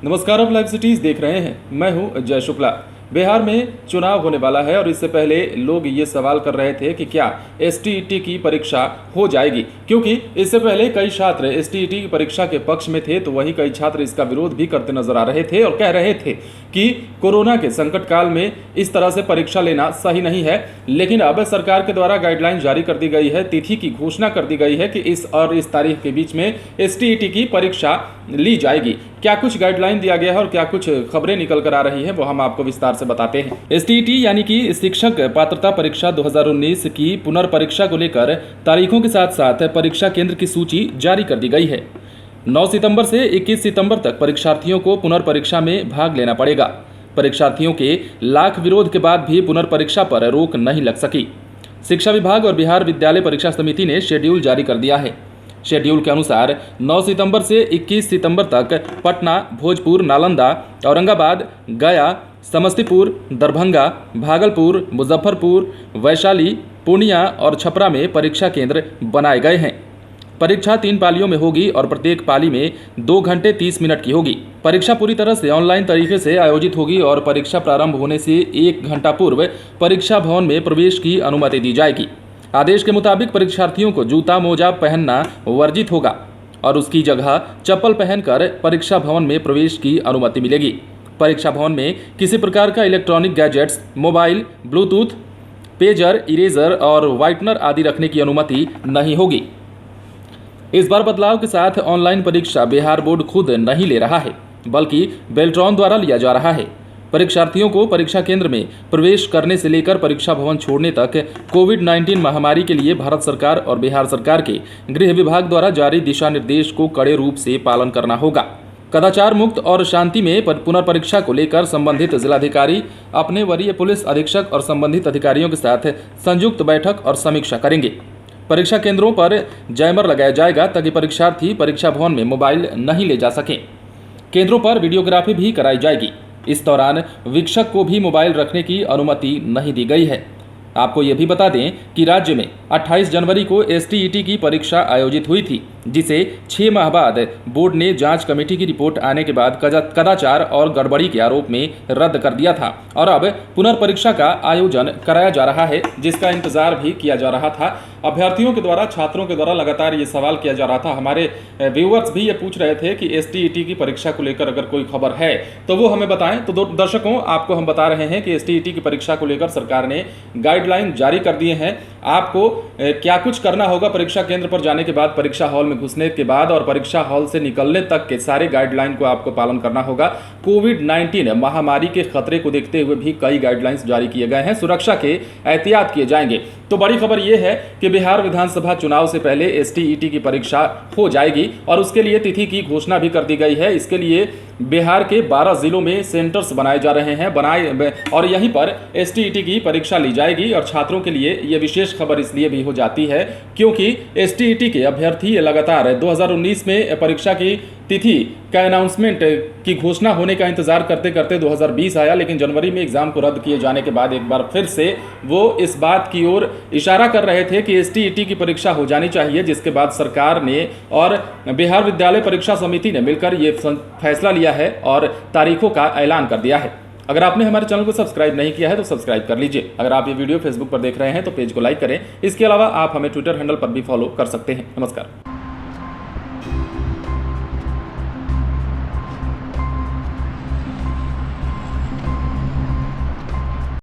नमस्कार, आप live cities देख रहे हैं। मैं हूं अजय शुक्ला। बिहार में चुनाव होने वाला है और इससे पहले लोग ये सवाल कर रहे थे कि क्या एसटीईटी की परीक्षा हो जाएगी, क्योंकि इससे पहले कई छात्र एसटीईटी की परीक्षा के पक्ष में थे, तो वहीं कई छात्र इसका विरोध भी करते नजर आ रहे थे और कह रहे थे कि कोरोना के संकट काल में इस तरह से परीक्षा लेना सही नहीं है। लेकिन अब सरकार के द्वारा गाइडलाइन जारी कर दी गई है, तिथि की घोषणा कर दी गई है कि इस तारीख के बीच में एसटीईटी की परीक्षा ली जाएगी। क्या कुछ गाइडलाइन दिया गया है और क्या कुछ खबरें निकल कर आ रही हैं, वो हम आपको विस्तार से बताते हैं। एसटीईटी यानी कि शिक्षक पात्रता परीक्षा 2019 की पुनर्परीक्षा को लेकर तारीखों के साथ साथ परीक्षा केंद्र की सूची जारी कर दी गई है। 9 सितंबर से 21 सितंबर तक परीक्षार्थियों को पुनर्परीक्षा में भाग लेना पड़ेगा। परीक्षार्थियों के लाख विरोध के बाद भी पुनर्परीक्षा पर रोक नहीं लग सकी। शिक्षा विभाग और बिहार विद्यालय परीक्षा समिति ने शेड्यूल जारी कर दिया है। शेड्यूल के अनुसार 9 सितंबर से 21 सितंबर तक पटना, भोजपुर, नालंदा, औरंगाबाद, गया, समस्तीपुर, दरभंगा, भागलपुर, मुजफ्फरपुर, वैशाली, पूर्णिया और छपरा में परीक्षा केंद्र बनाए गए हैं। परीक्षा 3 पालियों में होगी और प्रत्येक पाली में 2 घंटे 30 मिनट की होगी। परीक्षा पूरी तरह से ऑनलाइन तरीके से आयोजित होगी और परीक्षा प्रारंभ होने से 1 घंटा पूर्व परीक्षा भवन में प्रवेश की अनुमति दी जाएगी। आदेश के मुताबिक परीक्षार्थियों को जूता मोजा पहनना वर्जित होगा और उसकी जगह चप्पल पहनकर परीक्षा भवन में प्रवेश की अनुमति मिलेगी। परीक्षा भवन में किसी प्रकार का electronic gadgets, mobile, Bluetooth, pager, eraser और व्हाइटनर आदि रखने की अनुमति नहीं होगी। इस बार बदलाव के साथ ऑनलाइन परीक्षा बिहार बोर्ड खुद नहीं ले रहा है, बल्कि बेल्ट्रॉन द्वारा लिया जा रहा है। परीक्षार्थियों को परीक्षा केंद्र में प्रवेश करने से लेकर परीक्षा भवन छोड़ने तक कोविड-19 महामारी के लिए भारत सरकार और बिहार सरकार के गृह विभाग द्वारा जारी दिशा निर्देश को कड़े रूप से पालन करना होगा। कदाचार मुक्त और शांति में पुनर्परीक्षा को लेकर संबंधित जिलाधिकारी अपने वरीय पुलिस अधीक्षक और संबंधित अधिकारियों के साथ संयुक्त बैठक और समीक्षा करेंगे। परीक्षा केंद्रों पर जैमर लगाया जाएगा ताकि परीक्षार्थी परीक्षा भवन में मोबाइल नहीं ले जा सकें। केंद्रों पर वीडियोग्राफी भी कराई जाएगी। इस दौरान वीक्षक को भी मोबाइल रखने की अनुमति नहीं दी गई है। आपको यह भी बता दें कि राज्य में 28 जनवरी को एसटीईटी की परीक्षा आयोजित हुई थी, जिसे 6 माह बाद बोर्ड ने जांच कमेटी की रिपोर्ट आने के बाद कदाचार और गड़बड़ी के आरोप में रद्द कर दिया था और अब पुनर्परीक्षा का आयोजन कराया जा रहा है, जिसका इंतजार भी किया जा रहा था। अभ्यर्थियों के द्वारा, छात्रों के द्वारा लगातार ये सवाल किया जा रहा था। हमारे व्यूअर्स भी ये पूछ रहे थे कि एसटीईटी की परीक्षा को लेकर अगर कोई खबर है तो वो हमें बताएं। तो दर्शकों, आपको हम बता रहे हैं कि एसटीईटी की परीक्षा को लेकर सरकार ने गाइडलाइन जारी कर दिए हैं। आपको क्या कुछ करना होगा परीक्षा केंद्र पर जाने के बाद, परीक्षा हॉल में घुसने के बाद और परीक्षा हॉल से निकलने तक के सारे गाइडलाइन को आपको पालन करना होगा। कोविड-19 महामारी के खतरे को देखते हुए भी कई गाइडलाइंस जारी किए गए हैं। सुरक्षा के एहतियात किए जाएंगे। तो बड़ी खबर यह है कि बिहार विधानसभा चुनाव से पहले एसटीईटी की परीक्षा हो जाएगी और उसके लिए तिथि की घोषणा भी कर दी गई है। इसके लिए बिहार के 12 जिलों में सेंटर्स बनाए जा रहे हैं और यहीं पर एसटीईटी की परीक्षा ली जाएगी। और छात्रों के लिए यह विशेष खबर इसलिए भी हो जाती है क्योंकि एसटीईटी के अभ्यर्थी लगातार 2019 में परीक्षा की तिथि का अनाउंसमेंट की घोषणा होने का इंतजार करते करते 2020 आया, लेकिन जनवरी में एग्जाम को रद्द किए जाने के बाद एक बार फिर से वो इस बात की ओर इशारा कर रहे थे कि एसटीईटी की परीक्षा हो जानी चाहिए, जिसके बाद सरकार ने और बिहार विद्यालय परीक्षा समिति ने मिलकर ये फैसला लिया है और तारीखों का ऐलान कर दिया है। अगर आपने हमारे चैनल को सब्सक्राइब नहीं किया है तो सब्सक्राइब कर लीजिए। अगर आप ये वीडियो फेसबुक पर देख रहे हैं तो पेज को लाइक करें। इसके अलावा आप हमें ट्विटर हैंडल पर भी फॉलो कर सकते हैं। नमस्कार।